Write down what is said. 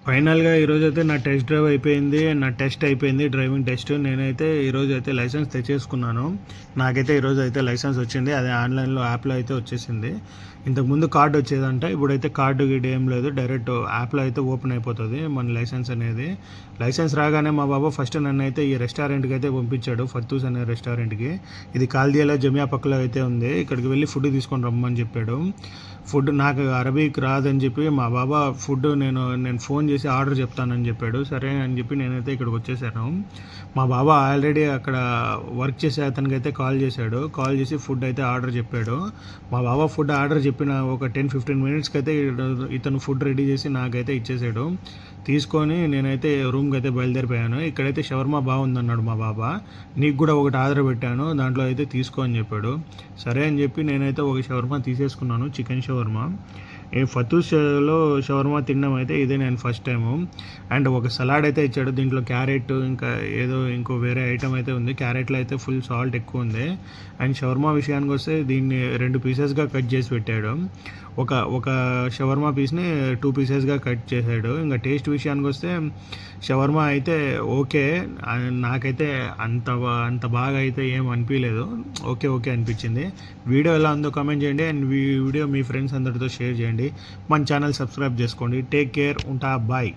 ఫైనల్‌గా ఈరోజైతే నా టెస్ట్ డ్రైవ్ అయిపోయింది. నా టెస్ట్ అయిపోయింది. Driving test. నేనైతే ఈరోజైతే లైసెన్స్ తెచ్చేసుకున్నాను. నాకైతే ఈరోజైతే లైసెన్స్ వచ్చింది. అది ఆన్‌లైన్‌లో యాప్‌లో అయితే వచ్చేసింది. ఇంతకుముందు కార్డ్ వచ్చేదంట. ఇప్పుడైతే కార్డు గిడ్డు ఏం లేదు. డైరెక్ట్ యాప్‌లో అయితే ఓపెన్ అయిపోతది మన లైసెన్స్ అనేది. లైసెన్స్ రాగానే మా బాబు ఫస్ట్ నన్నైతే ఈ రెస్టారెంట్‌కి అయితే పంపించాడు. ఫత్తూస్ అనే రెస్టారెంట్‌కి. ఇది కాల్దియాలో జమియా పక్కలో అయితే ఉంది. ఇక్కడికి వెళ్ళి ఫుడ్ తీసుకొని రమ్మని చెప్పాడు. ఫుడ్ నాకు అరబీక్ రాదని చెప్పి మా బాబా ఫుడ్ నేను ఫోన్ చేసి ఆర్డర్ చెప్తానని చెప్పాడు. సరే అని చెప్పి నేనైతే ఇక్కడికి వచ్చేసాను. మా బాబా ఆల్రెడీ అక్కడ వర్క్ చేసే అతనికి అయితే కాల్ చేశాడు. కాల్ చేసి ఫుడ్ అయితే ఆర్డర్ చెప్పాడు. మా బాబా ఫుడ్ ఆర్డర్ చెప్పిన ఒక 10-15 మినిట్స్కి అయితే ఇతను ఫుడ్ రెడీ చేసి నాకైతే ఇచ్చేసాడు. తీసుకొని నేనైతే రూమ్కి అయితే బయలుదేరిపోయాను. ఇక్కడైతే షవర్మా బాగుందన్నాడు మా బాబా. నీకు కూడా ఒకటి ఆర్డర్ పెట్టాను, దాంట్లో అయితే తీసుకో అని చెప్పాడు. సరే అని చెప్పి నేనైతే ఒక షవర్మా తీసేసుకున్నాను, చికెన్ షవర్మా. ఫతూస్లో షవర్మా తినడం అయితే ఇదే నేను ఫస్ట్ టైము. అండ్ ఒక సలాడ్ అయితే ఇచ్చాడు. దీంట్లో క్యారెట్ ఇంకా ఏదో ఇంకో వేరే ఐటమ్ అయితే ఉంది. క్యారెట్లో అయితే ఫుల్ సాల్ట్ ఎక్కువ ఉంది. అండ్ షవర్మా విషయానికి వస్తే దీన్ని 2 పీసెస్గా కట్ చేసి పెట్టాడు. ఒక షవర్మా పీస్ని 2 పీసెస్గా కట్ చేశాడు. ఇంకా టేస్ట్ విషయానికి వస్తే షవర్మా అయితే ఓకే. నాకైతే అంత బాగా అయితే ఏం అనిపించలేదు. ఓకే అనిపించింది. వీడియో ఎలా ఉందో కామెంట్ చేయండి. అండ్ వీడియో మీ ఫ్రెండ్స్ అందరితో షేర్ చేయండి. మన ఛానల్ సబ్స్క్రైబ్ చేసుకోండి. Take care. ఉంటా. బాయ్.